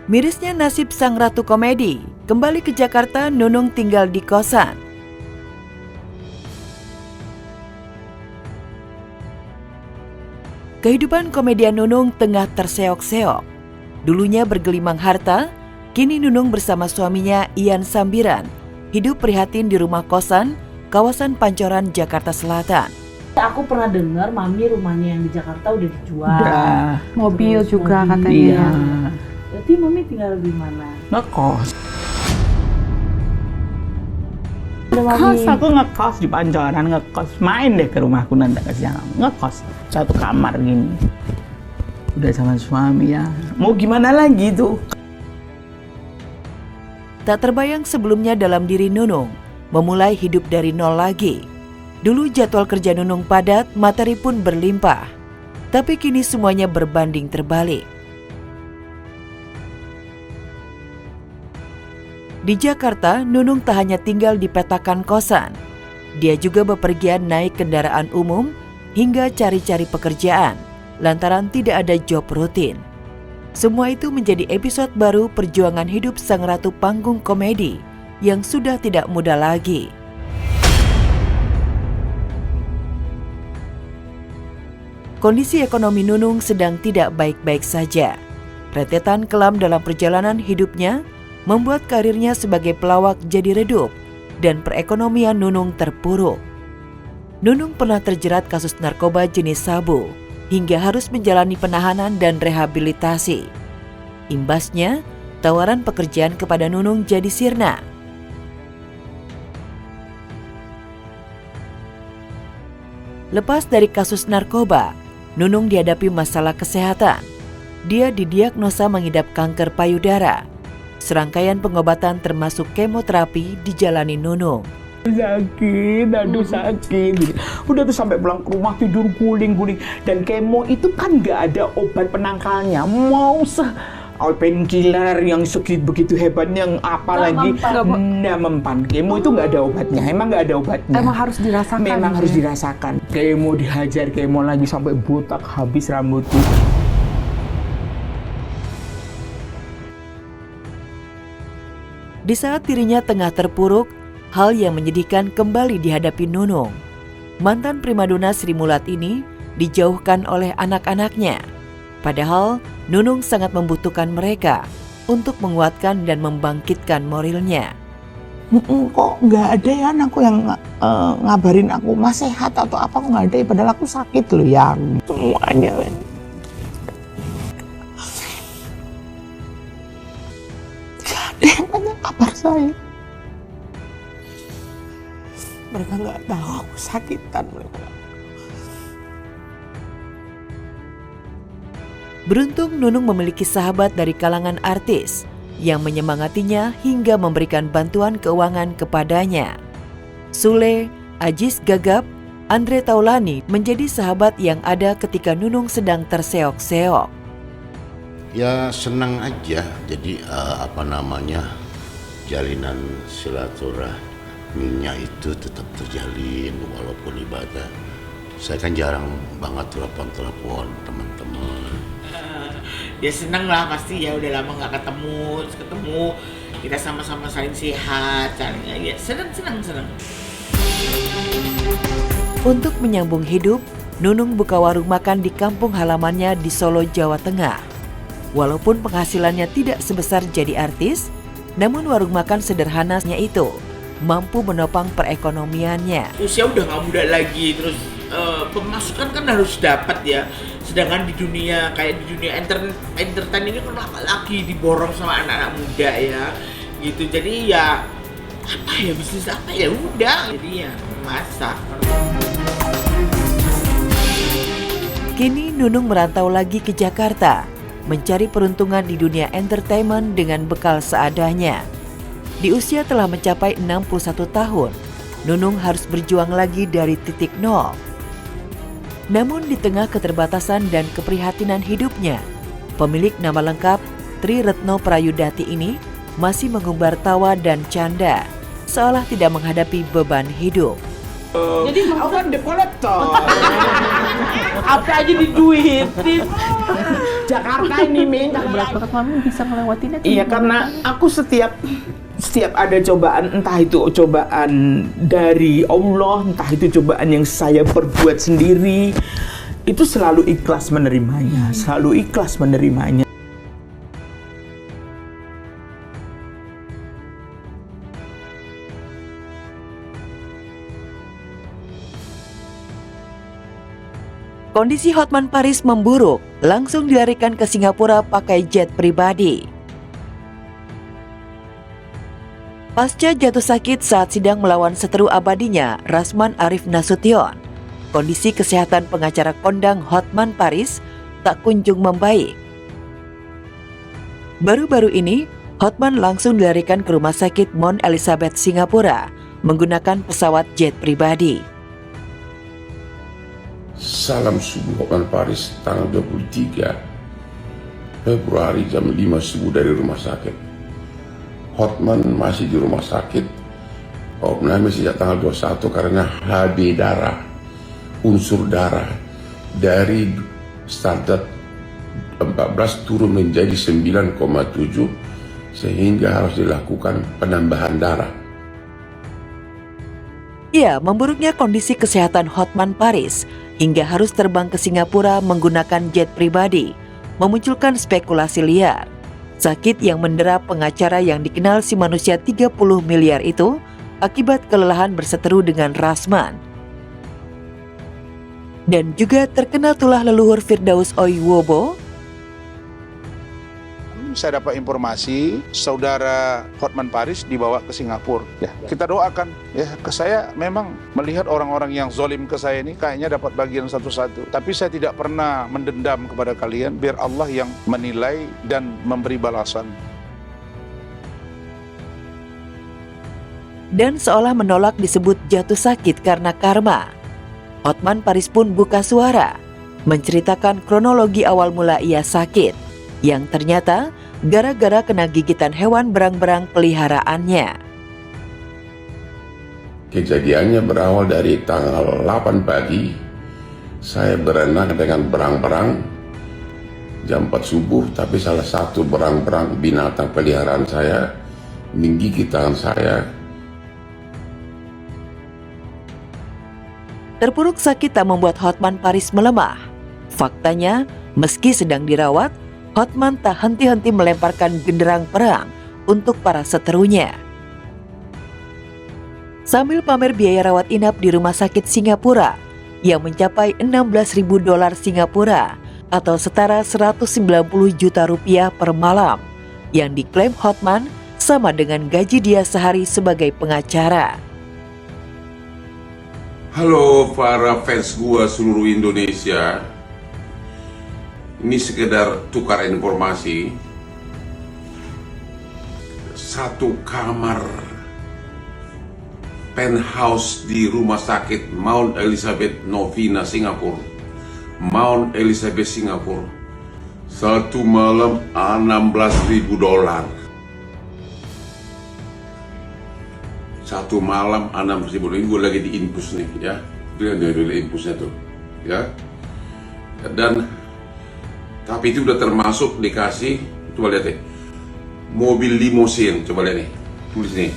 Mirisnya nasib sang ratu komedi, kembali ke Jakarta Nunung tinggal di kosan. Kehidupan komedian Nunung tengah terseok-seok. Dulunya bergelimang harta, kini Nunung bersama suaminya Ian Sambiran hidup prihatin di rumah kosan kawasan Pancoran, Jakarta Selatan. Aku pernah dengar mami rumahnya yang di Jakarta udah dijual. Udah. Mobil Terus juga mobil. katanya. Iya. Berarti mami tinggal di mana? Ngekos. Ada mami. Kos, aku ngekos di Pancoran, ngekos. Main deh ke rumahku nanti ke sana. Ngekos, satu kamar gini. Udah sama suami ya. Mau gimana lagi tuh? Tak terbayang sebelumnya dalam diri Nunung memulai hidup dari nol lagi. Dulu jadwal kerja Nunung padat, materi pun berlimpah. Tapi kini semuanya berbanding terbalik. Di Jakarta, Nunung tak hanya tinggal di petakan kosan. Dia juga bepergian naik kendaraan umum hingga cari-cari pekerjaan lantaran tidak ada job rutin. Semua itu menjadi episode baru perjuangan hidup sang ratu panggung komedi yang sudah tidak muda lagi. Kondisi ekonomi Nunung sedang tidak baik-baik saja. Rentetan kelam dalam perjalanan hidupnya membuat karirnya sebagai pelawak jadi redup dan perekonomian Nunung terpuruk. Nunung pernah terjerat kasus narkoba jenis sabu hingga harus menjalani penahanan dan rehabilitasi. Imbasnya, tawaran pekerjaan kepada Nunung jadi sirna. Lepas dari kasus narkoba, Nunung dihadapi masalah kesehatan. Dia didiagnosa mengidap kanker payudara. Serangkaian pengobatan termasuk kemoterapi dijalani Nunung. Sakit, aduh sakit. Udah tuh sampai pulang ke rumah tidur guling-guling. Dan kemo itu kan nggak ada obat penangkalnya. Mau painkiller yang begitu hebatnya, yang apalagi nggak mempan. Kemo itu nggak ada obatnya. Emang nggak ada obatnya. Emang harus dirasakan. Memang ya? harus dirasakan. Kemo dihajar, kemo lagi sampai botak habis rambutku. Di saat dirinya tengah terpuruk, hal yang menyedihkan kembali dihadapi Nunung. Mantan primadona Sri Mulat ini dijauhkan oleh anak-anaknya. Padahal Nunung sangat membutuhkan mereka untuk menguatkan dan membangkitkan moralnya. Kok nggak ada ya anakku yang ngabarin aku mas sehat atau apa, kok nggak ada ya, padahal aku sakit loh ya. Semuanya kan. Nggak ada yang nanya kabar saya. Mereka nggak tahu aku sakitan mereka. Beruntung Nunung memiliki sahabat dari kalangan artis yang menyemangatinya hingga memberikan bantuan keuangan kepadanya. Sule, Ajis Gagap, Andre Taulani menjadi sahabat yang ada ketika Nunung sedang terseok-seok. Ya senang aja, jadi jalinan silaturahminya itu tetap terjalin walaupun ibadah. Saya kan jarang banget telepon teman-teman. Ya seneng lah pasti, ya udah lama nggak ketemu, terus ketemu kita sama-sama saling sehat, saling ya seneng. Untuk menyambung hidup, Nunung buka warung makan di kampung halamannya di Solo, Jawa Tengah. Walaupun penghasilannya tidak sebesar jadi artis, namun warung makan sederhananya itu mampu menopang perekonomiannya. Usia udah nggak muda lagi, terus pemasukan kan harus dapat ya. Sedangkan di dunia kayak di dunia entertain ini kan lagi diborong sama anak-anak muda ya, gitu. Jadi ya apa ya, bisnis apa ya udah, jadi ya masak. Kini Nunung merantau lagi ke Jakarta, mencari peruntungan di dunia entertainment dengan bekal seadanya. Di usia telah mencapai 61 tahun, Nunung harus berjuang lagi dari titik nol. Namun di tengah keterbatasan dan keprihatinan hidupnya, pemilik nama lengkap Tri Retno Prayudati ini masih mengumbar tawa dan canda, seolah tidak menghadapi beban hidup. Jadi Aku kan debt collector. apa aja diduitin. Jakarta ini, Min. Berat banget mami bisa ngelewatinnya. Iya, karena aku setiap ada cobaan, entah itu cobaan dari Allah, entah itu cobaan yang saya perbuat sendiri, itu selalu ikhlas menerimanya, selalu ikhlas menerimanya. Kondisi Hotman Paris memburuk, langsung dilarikan ke Singapura pakai jet pribadi. Pasca jatuh sakit saat sidang melawan seteru abadinya, Rasman Arif Nasution, kondisi kesehatan pengacara kondang Hotman Paris tak kunjung membaik. Baru-baru ini, Hotman langsung dilarikan ke Rumah Sakit Mount Elizabeth, Singapura, menggunakan pesawat jet pribadi. Salam subuh Hotman Paris tanggal 23 Februari jam 5 subuh dari rumah sakit. Hotman masih di rumah sakit. Hotman sejak tanggal 21 karena HB darah, unsur darah dari standar 14 turun menjadi 9,7 sehingga harus dilakukan penambahan darah. Ya, memburuknya kondisi kesehatan Hotman Paris hingga harus terbang ke Singapura menggunakan jet pribadi, memunculkan spekulasi liar. Sakit yang mendera pengacara yang dikenal si manusia 30 miliar itu akibat kelelahan berseteru dengan Rasman. Dan juga terkena tulah leluhur Firdaus Oiwobo. Saya dapat informasi saudara Hotman Paris dibawa ke Singapura. Ya, kita doakan. Ya, ke saya memang melihat orang-orang yang zolim ke saya ini kayaknya dapat bagian satu-satu. Tapi saya tidak pernah mendendam kepada kalian. Biar Allah yang menilai dan memberi balasan. Dan seolah menolak disebut jatuh sakit karena karma, Hotman Paris pun buka suara, menceritakan kronologi awal mula ia sakit, yang ternyata gara-gara kena gigitan hewan berang-berang peliharaannya. Kejadiannya berawal dari tanggal 8 pagi. Saya berenang dengan berang-berang jam 4 subuh, tapi salah satu berang-berang binatang peliharaan saya menggigit tangan saya. Terpuruk sakit tak membuat Hotman Paris melemah. Faktanya, meski sedang dirawat, Hotman tak henti-henti melemparkan genderang perang untuk para seterunya. Sambil pamer biaya rawat inap di rumah sakit Singapura yang mencapai $16.000 Singapura atau setara 190 juta rupiah per malam, yang diklaim Hotman sama dengan gaji dia sehari sebagai pengacara. Halo para fans gua seluruh Indonesia. Ini sekedar tukar informasi. Satu kamar penthouse di rumah sakit Mount Elizabeth Novena, Singapura. Mount Elizabeth, Singapura. Satu malam $16.000. Satu malam $16.000. Ini gue lagi di infus nih ya. Dia ada infusnya tuh ya. Dan tapi itu udah termasuk dikasih, coba lihat deh, mobil limosin, coba lihat nih, tulis nih.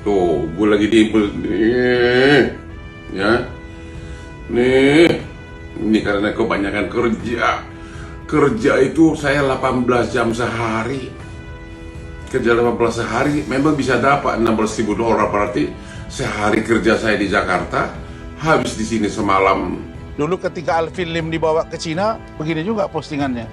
Tuh, gue lagi diimpul nih, ya. Nih, ini karena kebanyakan kerja. Kerja itu saya 18 jam sehari. Kerja 18 sehari memang bisa dapat $16.000, berarti sehari kerja saya di Jakarta habis di sini semalam. Dulu ketika Alvin Lim dibawa ke Cina, begini juga postingannya.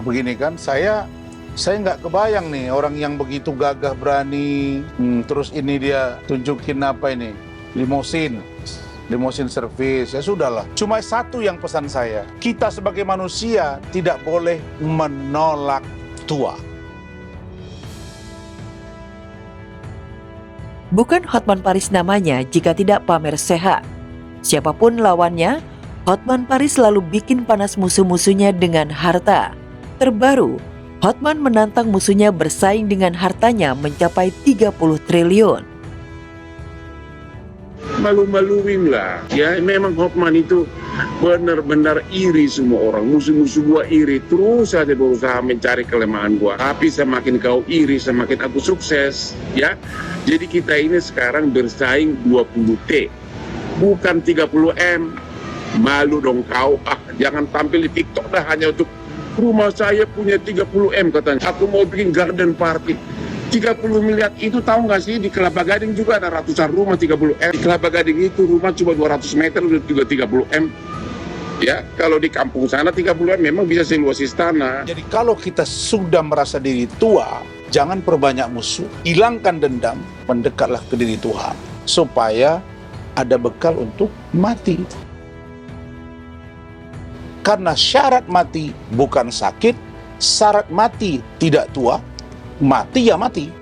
Begini kan, saya nggak kebayang nih orang yang begitu gagah berani. Terus ini dia tunjukin apa ini, limosin service. Ya sudahlah. Cuma satu yang pesan saya, kita sebagai manusia tidak boleh menolak tua. Bukan Hotman Paris namanya jika tidak pamer sehat. Siapapun lawannya, Hotman Paris selalu bikin panas musuh-musuhnya dengan harta. Terbaru, Hotman menantang musuhnya bersaing dengan hartanya mencapai 30 triliun. Malu-maluin lah. Ya memang Hotman itu benar-benar iri semua orang. Musuh-musuh gua iri. Terus saja berusaha mencari kelemahan gua. Tapi semakin kau iri, semakin aku sukses. Ya. Jadi kita ini sekarang bersaing 20T. Bukan 30M. Malu dong kau. Jangan tampil di TikTok dah hanya untuk rumah saya punya 30M katanya. Aku mau bikin garden party. 30 miliar itu tahu nggak sih, di Kelapa Gading juga ada ratusan rumah 30M. Di Kelapa Gading itu rumah cuma 200 meter juga 30M. Ya, kalau di kampung sana 30M memang bisa seluas istana. Jadi kalau kita sudah merasa diri tua, jangan perbanyak musuh, hilangkan dendam, mendekatlah ke diri Tuhan supaya ada bekal untuk mati. Karena syarat mati bukan sakit, syarat mati tidak tua, mati ya mati.